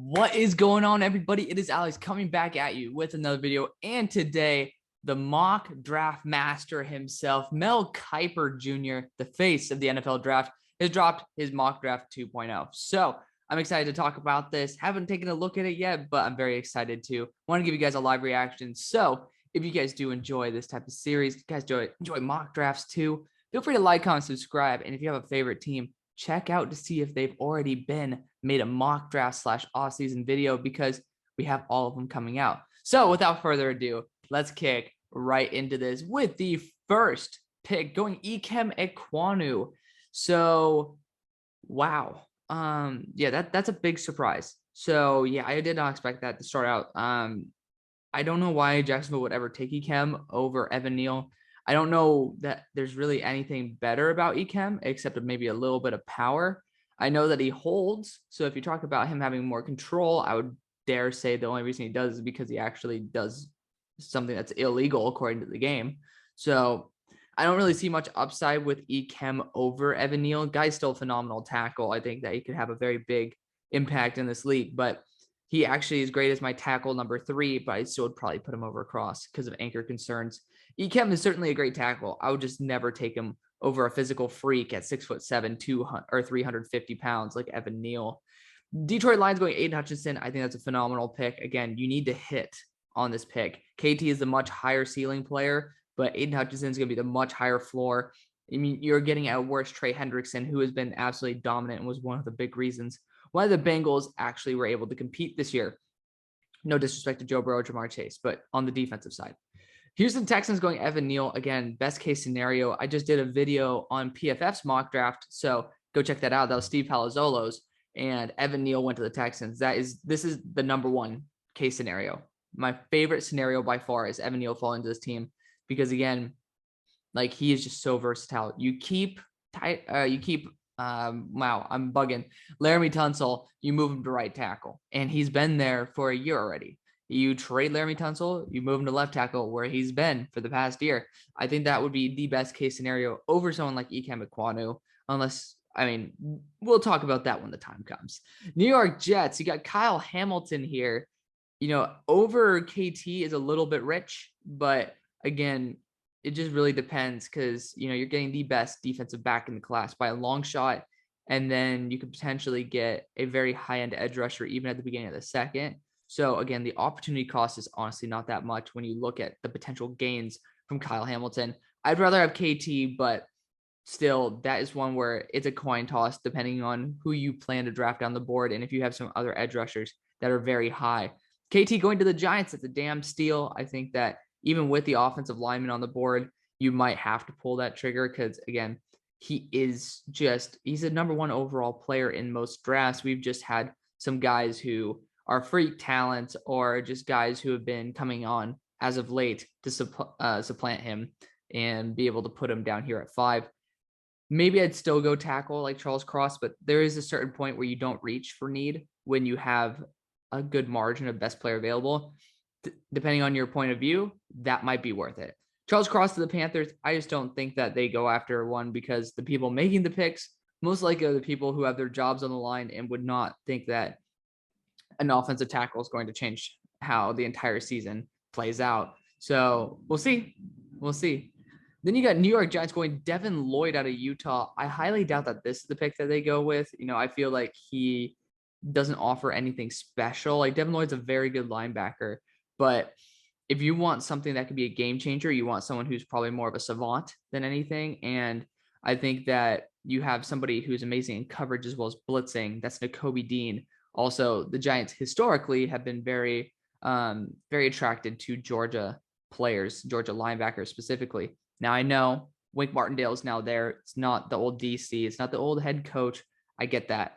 What is going on, everybody? It is Alex coming back at you with another video. And today, the mock draft master himself, Mel Kiper Jr., the face of the NFL draft, has dropped his mock draft 2.0. So I'm excited to talk about this. Haven't taken a look at it yet, but I'm very excited to. Want to give you guys a live reaction. So if you guys do enjoy this type of series, you guys enjoy mock drafts too, feel free to like, comment, subscribe. And if you have a favorite team, check out to see if they've already been made a mock draft / off-season video, because we have all of them coming out. So without further ado, let's kick right into this with the first pick going Ikem Ekwonu. So wow. Yeah, that's a big surprise. So yeah, I did not expect that to start out. I don't know why Jacksonville would ever take Ikem over Evan Neal. I don't know that there's really anything better about Ikem except maybe a little bit of power. I know that he holds. So if you talk about him having more control, I would dare say the only reason he does is because he actually does something that's illegal according to the game. So I don't really see much upside with Ikem over Evan Neal. Guy's still a phenomenal tackle. I think that he could have a very big impact in this league, but he actually is great as my tackle number 3, but I still would probably put him over Cross because of anchor concerns. Ikem is certainly a great tackle. I would just never take him over a physical freak at 6'7", 200 or 350 pounds like Evan Neal. Detroit Lions going Aiden Hutchinson. I think that's a phenomenal pick. Again, you need to hit on this pick. KT is the much higher ceiling player, but Aiden Hutchinson is going to be the much higher floor. I mean, you're getting at worst Trey Hendrickson, who has been absolutely dominant and was one of the big reasons why the Bengals actually were able to compete this year. No disrespect to Joe Burrow or Jamar Chase, but on the defensive side. Houston Texans going Evan Neal. Again, best case scenario. I just did a video on PFF's mock draft, so go check that out. That was Steve Palazzolo's, and Evan Neal went to the Texans. This is the number one case scenario. My favorite scenario by far is Evan Neal falling to this team because, again, like, he is just so versatile. You keep wow, I'm bugging. Laramie Tunsil, you move him to right tackle, and he's been there for a year already. You trade Laramie Tunsil, you move him to left tackle, where he's been for the past year. I think that would be the best case scenario over someone like Ikem Ekwonu, unless, I mean, we'll talk about that when the time comes. New York Jets, you got Kyle Hamilton here. You know, over KT is a little bit rich, but again, it just really depends because, you know, you're getting the best defensive back in the class by a long shot, and then you could potentially get a very high-end edge rusher even at the beginning of the second. So again, the opportunity cost is honestly not that much when you look at the potential gains from Kyle Hamilton. I'd rather have KT, but still, that is one where it's a coin toss depending on who you plan to draft down the board and if you have some other edge rushers that are very high. KT going to the Giants, that's a damn steal. I think that even with the offensive lineman on the board, you might have to pull that trigger because, again, he's a number 1 overall player in most drafts. We've just had some guys who are freak talents or just guys who have been coming on as of late to supplant him and be able to put him down here at 5. Maybe I'd still go tackle like Charles Cross, but there is a certain point where you don't reach for need when you have a good margin of best player available. Depending on your point of view, that might be worth it. Charles Cross to the Panthers, I just don't think that they go after one because the people making the picks most likely are the people who have their jobs on the line and would not think that an offensive tackle is going to change how the entire season plays out. So we'll see. We'll see. Then you got New York Giants going Devin Lloyd out of Utah. I highly doubt that this is the pick that they go with. You know, I feel like he doesn't offer anything special. Like, Devin Lloyd's a very good linebacker, but if you want something that could be a game changer, you want someone who's probably more of a savant than anything. And I think that you have somebody who's amazing in coverage as well as blitzing. That's Nakobe Dean. Also, the Giants historically have been very attracted to Georgia players, Georgia linebackers specifically. Now, I know Wink Martindale is now there. It's not the old DC. It's not the old head coach. I get that.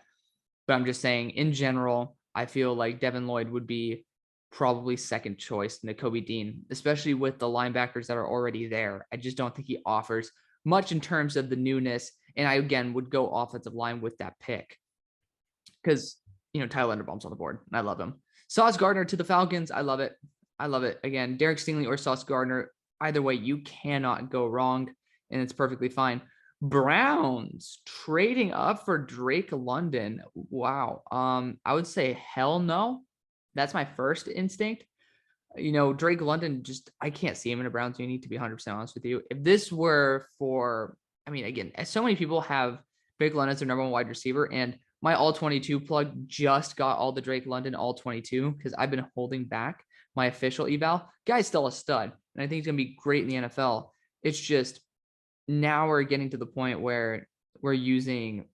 But I'm just saying, in general, I feel like Devin Lloyd would be probably second choice to Nakobe Dean, especially with the linebackers that are already there. I just don't think he offers much in terms of the newness. And I, again, would go offensive line with that pick because, you know, Tyler Linderbaum's on the board, and I love him. Sauce Gardner to the Falcons. I love it. I love it. Again, Derek Stingley or Sauce Gardner. Either way, you cannot go wrong, and it's perfectly fine. Browns trading up for Drake London. Wow. I would say hell no. That's my first instinct. Drake London, just I can't see him in a Browns uni, to be 100% honest with you. If this were for, I mean, again, so many people have Drake London as their number one wide receiver, and my all 22 plug just got all the Drake London all 22 because I've been holding back my official eval. Guy's still a stud, and I think he's gonna be great in the NFL. It's just now we're getting to the point where we're using,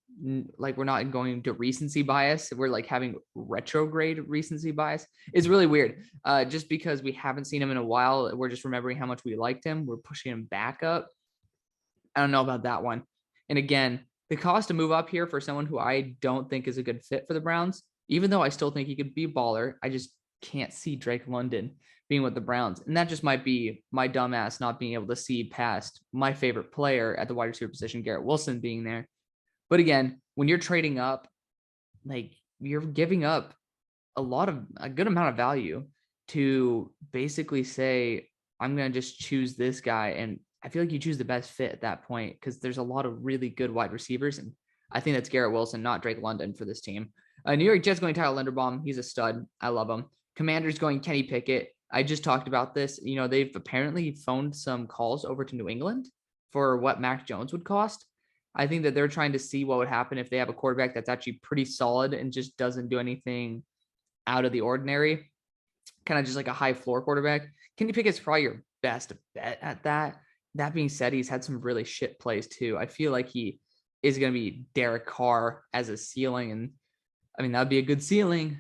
like, we're not going to recency bias. We're like having retrograde recency bias. It's really weird. Just because we haven't seen him in a while, we're just remembering how much we liked him. We're pushing him back up. I don't know about that one. And again, the cost to move up here for someone who I don't think is a good fit for the Browns, even though I still think he could be a baller, I just can't see Drake London being with the Browns. And that just might be my dumbass not being able to see past my favorite player at the wide receiver position, Garrett Wilson, being there. But again, when you're trading up, like, you're giving up a good amount of value to basically say, I'm going to just choose this guy. And I feel like you choose the best fit at that point because there's a lot of really good wide receivers. And I think that's Garrett Wilson, not Drake London, for this team. New York Jets going Tyler Linderbaum. He's a stud. I love him. Commanders going Kenny Pickett. I just talked about this. They've apparently phoned some calls over to New England for what Mac Jones would cost. I think that they're trying to see what would happen if they have a quarterback that's actually pretty solid and just doesn't do anything out of the ordinary, kind of just like a high floor quarterback. Kenny Pickett's probably your best bet at that. That being said, he's had some really shit plays too. I feel like he is going to be Derek Carr as a ceiling. And I mean, that'd be a good ceiling,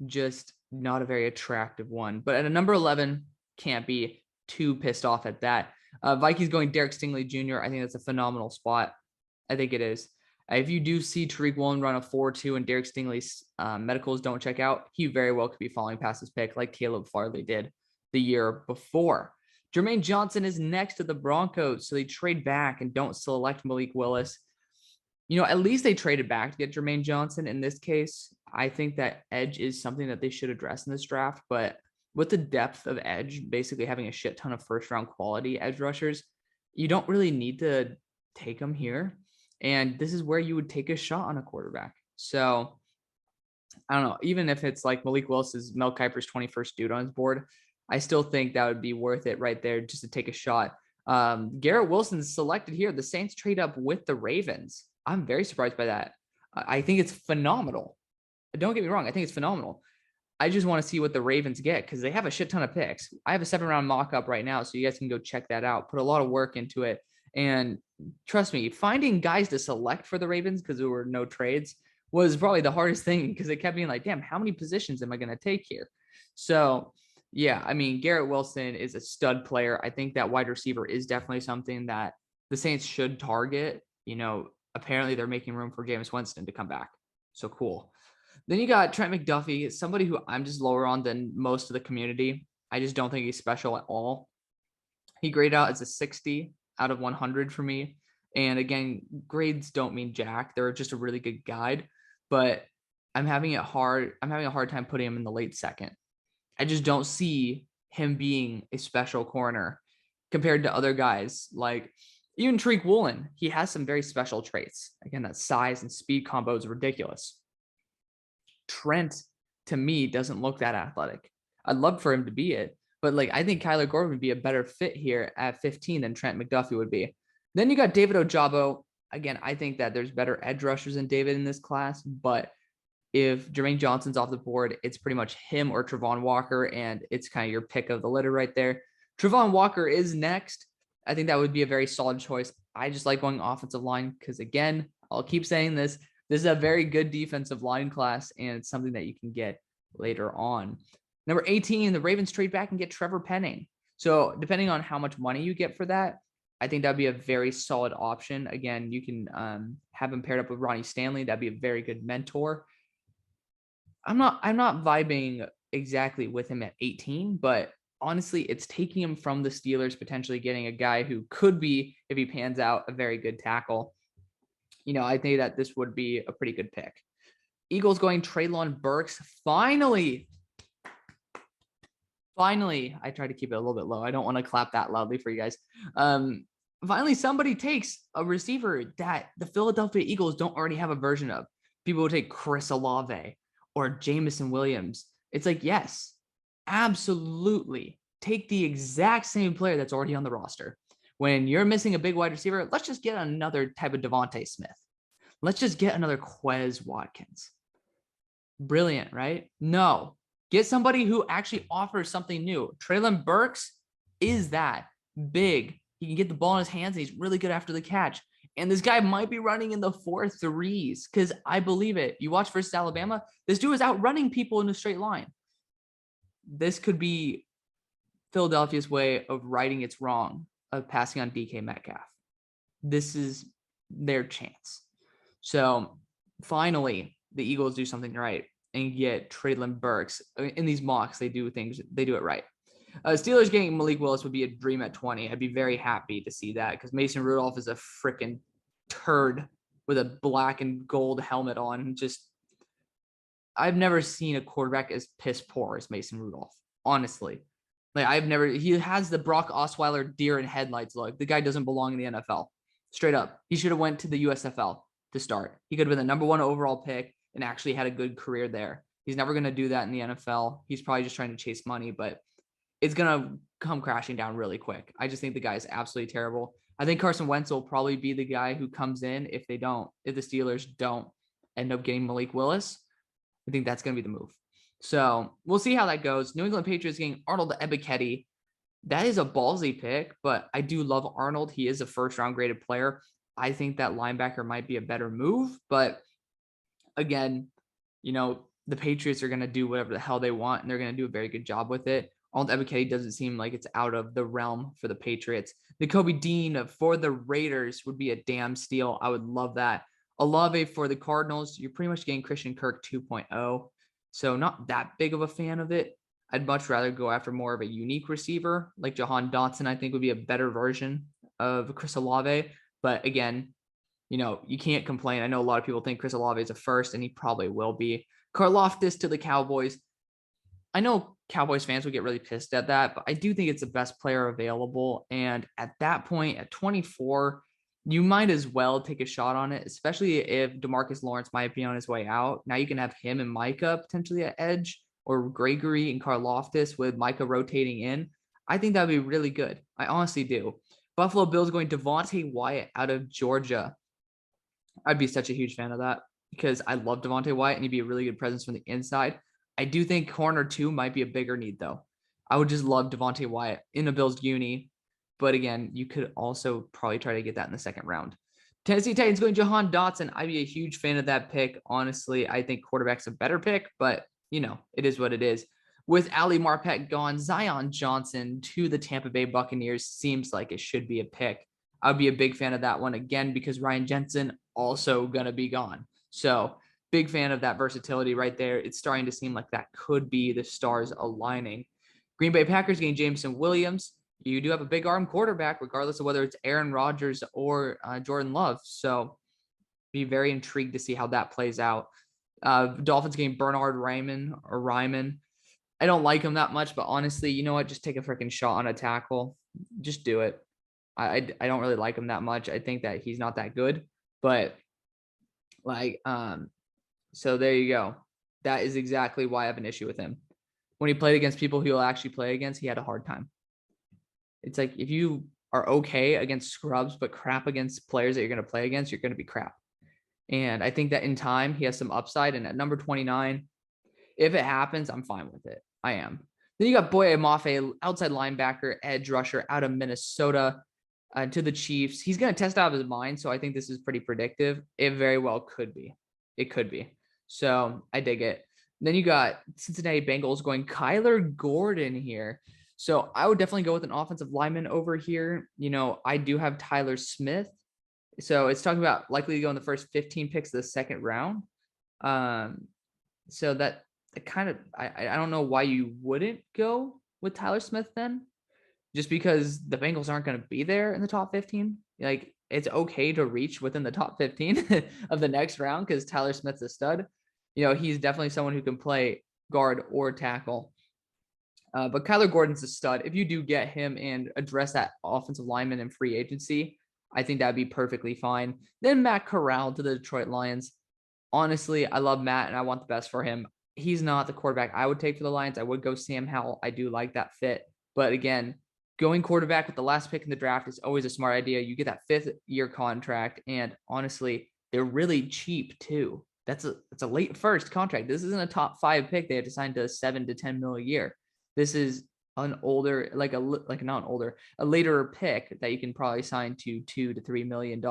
just not a very attractive one. But at a number 11, can't be too pissed off at that. Vikings going Derek Stingley Jr. I think that's a phenomenal spot. I think it is. If you do see Tariq Woolen run a 4.2 and Derek Stingley's medicals don't check out, he very well could be falling past his pick like Caleb Farley did the year before. Jermaine Johnson is next to the Broncos, so they trade back and don't select Malik Willis. At least they traded back to get Jermaine Johnson. In this case, I think that edge is something that they should address in this draft. But with the depth of edge, basically having a shit ton of first-round quality edge rushers, you don't really need to take them here. And this is where you would take a shot on a quarterback. So I don't know, even if it's like Malik Willis is Mel Kiper's 21st dude on his board, I still think that would be worth it right there just to take a shot. Garrett Wilson's selected here. The Saints trade up with the Ravens. I'm very surprised by that. I think it's phenomenal. Don't get me wrong. I think it's phenomenal. I just want to see what the Ravens get because they have a shit ton of picks. I have a 7-round mock up right now, so you guys can go check that out. Put a lot of work into it. And trust me, finding guys to select for the Ravens because there were no trades was probably the hardest thing because it kept being like, damn, how many positions am I going to take here? So, yeah, I mean, Garrett Wilson is a stud player. I think that wide receiver is definitely something that the Saints should target. Apparently they're making room for Jameis Winston to come back. So cool. Then you got Trent McDuffie, somebody who I'm just lower on than most of the community. I just don't think he's special at all. He graded out as a 60 out of 100 for me. And again, grades don't mean jack. They're just a really good guide, but I'm having a hard time putting him in the late second. I just don't see him being a special corner compared to other guys. Like even Tariq Woolen, he has some very special traits. Again, that size and speed combo is ridiculous. Trent, to me, doesn't look that athletic. I'd love for him to be it, but I think Kyler Gordon would be a better fit here at 15 than Trent McDuffie would be. Then you got David Ojabo. Again, I think that there's better edge rushers than David in this class, but if Jermaine Johnson's off the board, it's pretty much him or Travon Walker, and it's kind of your pick of the litter right there. Travon Walker is next. I think that would be a very solid choice. I just like going offensive line because, again, I'll keep saying this. This is a very good defensive line class, and it's something that you can get later on. Number 18, the Ravens trade back and get Trevor Penning. So depending on how much money you get for that, I think that'd be a very solid option. Again, you can have him paired up with Ronnie Stanley. That'd be a very good mentor. I'm not vibing exactly with him at 18, but honestly, it's taking him from the Steelers, potentially getting a guy who could be, if he pans out, a very good tackle. I think that this would be a pretty good pick. Eagles going Treylon Burks. Finally, I tried to keep it a little bit low. I don't want to clap that loudly for you guys. Finally, somebody takes a receiver that the Philadelphia Eagles don't already have a version of. People will take Chris Olave or Jamison Williams. It's like, yes, absolutely. Take the exact same player that's already on the roster. When you're missing a big wide receiver, let's just get another type of Devontae Smith. Let's just get another Quez Watkins. Brilliant, right? No. Get somebody who actually offers something new. Treylon Burks is that big. He can get the ball in his hands, and he's really good after the catch. And this guy might be running in the 4.3s because I believe it. You watch versus Alabama, this dude is outrunning people in a straight line. This could be Philadelphia's way of righting its wrong of passing on DK Metcalf. This is their chance. So finally, the Eagles do something right and get Treylon Burks. In these mocks, they do it right. Steelers getting Malik Willis would be a dream at 20. I'd be very happy to see that because Mason Rudolph is a freaking turd with a black and gold helmet on. I've never seen a quarterback as piss poor as Mason Rudolph, honestly. He has the Brock Osweiler deer in headlights look. The guy doesn't belong in the NFL. Straight up. He should have went to the USFL to start. He could have been the number 1 overall pick and actually had a good career there. He's never going to do that in the NFL. He's probably just trying to chase money, but it's going to come crashing down really quick. I just think the guy is absolutely terrible. I think Carson Wentz will probably be the guy who comes in if the Steelers don't end up getting Malik Willis. I think that's going to be the move. So we'll see how that goes. New England Patriots getting Arnold Ebiketie. That is a ballsy pick, but I do love Arnold. He is a first-round graded player. I think that linebacker might be a better move, but again, the Patriots are going to do whatever the hell they want, and they're going to do a very good job with it. Arnold Ebiketie doesn't seem like it's out of the realm for the Patriots. Nakobe Dean for the Raiders would be a damn steal. I would love that. Olave for the Cardinals, you're pretty much getting Christian Kirk 2.0. So not that big of a fan of it. I'd much rather go after more of a unique receiver like Jahan Dotson. I think would be a better version of Chris Olave. But again, you can't complain. I know a lot of people think Chris Olave is a first, and he probably will be. Karlaftis to the Cowboys. I know Cowboys fans would get really pissed at that, but I do think it's the best player available. And at that point, at 24, you might as well take a shot on it, especially if DeMarcus Lawrence might be on his way out. Now you can have him and Micah potentially at edge, or Gregory and Karlaftis with Micah rotating in. I think that would be really good. I honestly do. Buffalo Bills going Devontae Wyatt out of Georgia. I'd be such a huge fan of that because I love Devontae Wyatt and he'd be a really good presence from the inside. I do think corner 2 might be a bigger need, though. I would just love Devontae Wyatt in a Bills uni. But again, you could also probably try to get that in the second round. Tennessee Titans going Jahan Dotson. I'd be a huge fan of that pick. Honestly, I think quarterback's a better pick, but it is what it is. With Ali Marpet gone, Zion Johnson to the Tampa Bay Buccaneers seems like it should be a pick. I'd be a big fan of that one again because Ryan Jensen also going to be gone. So big fan of that versatility right there. It's starting to seem like that could be the stars aligning. Green Bay Packers getting Jameson Williams. You do have a big arm quarterback, regardless of whether it's Aaron Rodgers or Jordan Love. So be very intrigued to see how that plays out. Dolphins getting Bernhard Raimann. I don't like him that much, but honestly, you know what? Just take a freaking shot on a tackle. Just do it. I don't really like him that much. I think that he's not that good, but so there you go. That is exactly why I have an issue with him. When he played against people he'll actually play against, he had a hard time. It's like if you are okay against scrubs, but crap against players that you're going to play against, you're going to be crap. And I think that in time, he has some upside. And at number 29, if it happens, I'm fine with it. I am. Then you got Boye Mafe, outside linebacker, edge rusher out of Minnesota to the Chiefs. He's going to test out of his mind. So I think this is pretty predictive. It very well could be. It could be. So I dig it. Then you got Cincinnati Bengals going Kyler Gordon here. So I would definitely go with an offensive lineman over here. I do have Tyler Smith. So it's talking about likely to go in the first 15 picks of the second round. So that kind of, I don't know why you wouldn't go with Tyler Smith then, just because the Bengals aren't going to be there in the top 15. Like it's okay to reach within the top 15 of the next round because Tyler Smith's a stud. He's definitely someone who can play guard or tackle. But Kyler Gordon's a stud. If you do get him and address that offensive lineman in free agency, I think that'd be perfectly fine. Then Matt Corral to the Detroit Lions. Honestly, I love Matt and I want the best for him. He's not the quarterback I would take for the Lions. I would go Sam Howell. I do like that fit. But again, going quarterback with the last pick in the draft is always a smart idea. You get that 5th-year contract, and honestly, they're really cheap too. That's a late first contract. This isn't a top 5 pick. They have to sign to 7 to 10 mil a year. This is an older, like not an older, a later pick that you can probably sign to $2 to $3 million,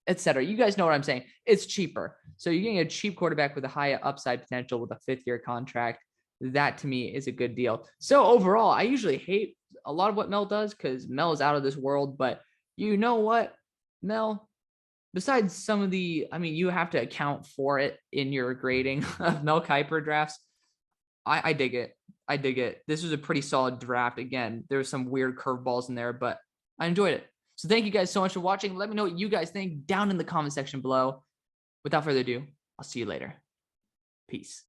etc. You guys know what I'm saying. It's cheaper. So you're getting a cheap quarterback with a high upside potential with a 5th-year contract. That to me is a good deal. So overall, I usually hate a lot of what Mel does because Mel is out of this world. But you know what, Mel? Besides some of the, I mean, you have to account for it in your grading of Mel Kiper drafts. I dig it. I dig it. This was a pretty solid draft. Again, there was some weird curveballs in there, but I enjoyed it. So thank you guys so much for watching. Let me know what you guys think down in the comment section below. Without further ado, I'll see you later. Peace.